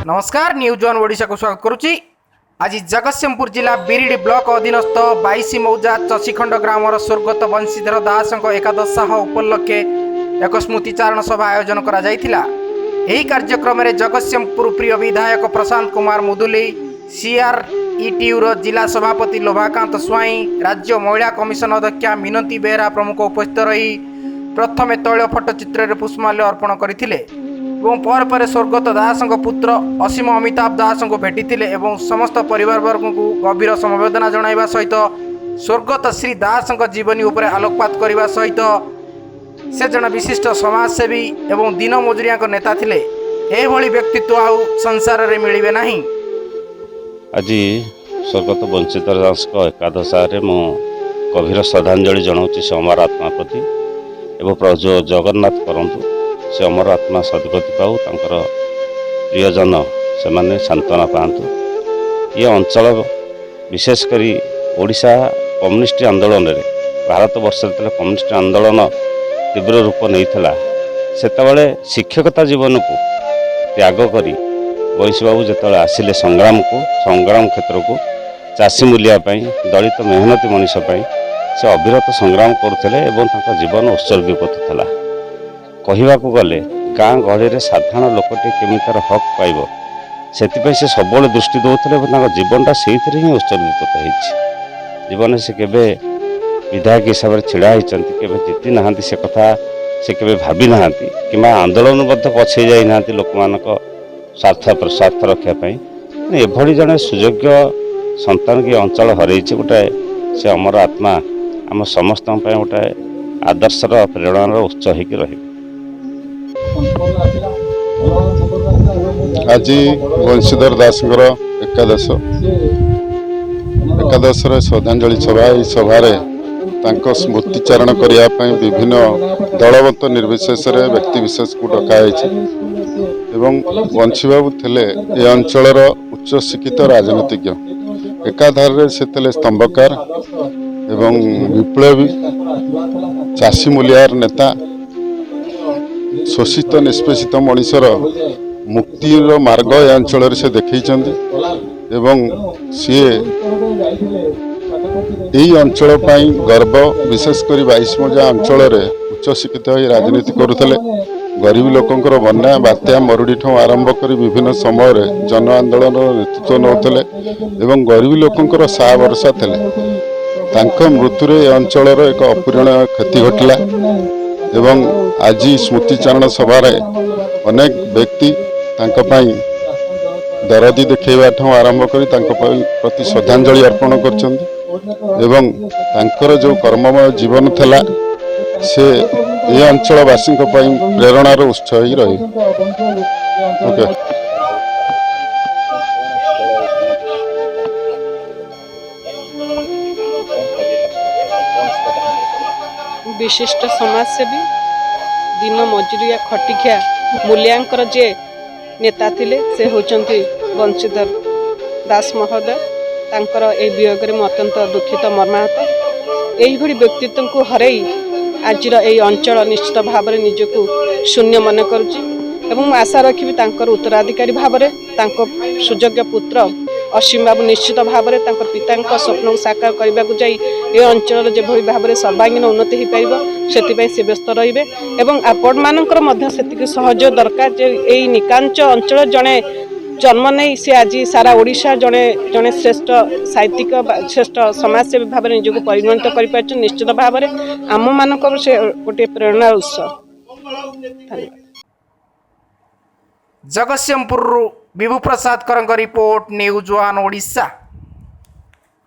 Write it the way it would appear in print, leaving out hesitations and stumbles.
नमस्कार news one Odisha को स्वागत करुच्ची। आज जगतसिंहपुर जिला बिरिडी ब्लॉक अधीनस्थ 22 मौजा चशीखंड ग्रामर स्वर्गत बंशीधर दास एकादश उपलक्षे एक स्मृतिचारण सभा आयोजन करा जायथिला। एही कार्यक्रम में जगतसिंहपुर प्रिय विधायक प्रशांत कुमार मुदुली, सीआरईटीयू जिला सभापति लोभाकांत स्वाई, राज्य महिला कमिशन अध्यक्षा मिनती बेहरा प्रमुख उपस्थित रही प्रथमे तैल फटचित्र पुष्पमाल्य अर्पण करथिले। पर स्वर्गत दास पुत्र असीम अमिताभ दास को भेटी और समस्त परिवारवर्ग को गभीर समवेदना जणाइबा सहित स्वर्गत श्री दास जीवनी उपर आलोकपात करने सहित से जन विशिष्ट समाजसेवी एवं दिन मजुरिया नेता थिले। एभली व्यक्तित्व आउ संसार रे मिलिबे नाही। आज स्वर्गत बंशीधर दास एकादश मु गभीर श्रद्धांजलि जनाऊँ से अमर आत्मा प्रति एवं प्रभु जगन्नाथ करंतु से अमर आत्मा सदगति पाऊ तांकर प्रियजन से माने सांत्वना पातु। ये अंचल विशेषकर ओडिशा कम्युनिस्ट आंदोलन रे भारत वर्ष कम्युनिस्ट आंदोलन तीव्र रूप नहीं से शिक्षकता जीवन को त्याग करी बंशी बाबू जो आसिले संग्राम क्षेत्र को चाषी मूलिया दलित मेहनती मनीष से अविरत संग्राम करुले और जीवन उत्सर्गीकृत था। कहवा गले गाँ गहली में साधारण लोकटे केमी तार हक पाइब से सब दृष्टि दौले जीवनटा से ही उत्सर्गीकृत हो। जीवन से केवे विधायक हिसाब से छिड़ा होती जीति ना से कथा से केवे भावी ना कि आंदोलन पछे जाना लोक मान स्वार्थ रखापी एभली जड़े सुयोग्य संतान की अंचल हर गोटे से अमर आत्मा आम समस्त गोटे आदर्शर प्रेरणार उत्स हो। आज बंशीधर दास एकादश श्रद्धांजलि सभा सभा स्मृतिचारण करने विभिन्न दलवत निर्विशेष व्यक्ति विशेष को डकाई एवं बंशी बाबू थे ये अंचल उच्च शिक्षित राजनीतिज्ञ एकाधार से स्तंभकार एवं विप्लवी चाषी मूलियार नेता शोषित निष्पेषित मनीषर मुक्तिर मार्ग ए अंचल से देखई एवं सी यही अंचल गर्व विशेषकर 22 मौजा अंचल उच्च शिक्षित हो राजनीति करुले। गरीब लोकंर बन्या बात्या मरुड़ी ठूँ आरंभ कर विभिन्न समय जन आंदोलन नेतृत्व नौते एवं गरीब लोकंर साहा भरसा थे। मृत्यु अंचल एक अपूरणीय क्षति घटला एवं आज स्मृतिचारण सभा अनेक व्यक्ति दरदी देखा ठूँ आरंभ कर प्रति श्रद्धांजलि अर्पण कर जो कर्ममय जीवन थिला से ये अंचलवासी प्रेरणार उत्स ही रही। विशिष्ट समाजसेवी दिन मजुरिया खटिखिया मूल्यांकर जे नेता थिले से होचंती बंशीधर दास महोदय। तांकर ए वियोग में अत्यंत दुखित मर्माहत। यही व्यक्तित्व को हरई आज अंचल निश्चित भाव में निजक शून्य मन करुच्ची। आशा रखी उत्तराधिकारी भाव में सुयोग्य पुत्र असीम बाबू निश्चित भाव में पिता स्वप्न को साकार करने को जाई ये अंचल जो भाव में सर्वांगीन उन्नति हो पार से व्यस्त रे और आपण मानकर सहयोग दरकार। यही निकांच अंचल जड़े जन्म नहीं सी आज सारा ओडिशा जड़े जड़े श्रेष्ठ साहित्यिक श्रेष्ठ समाजसेवी भाव में निजक परिगणित कर निश्चित भाव में आम मान से गोटे प्रेरणा उत्स। धन्यवाद। जगतसिंहपुर विभू प्रसाद रिपोर्ट न्यूज वन ओडिशा।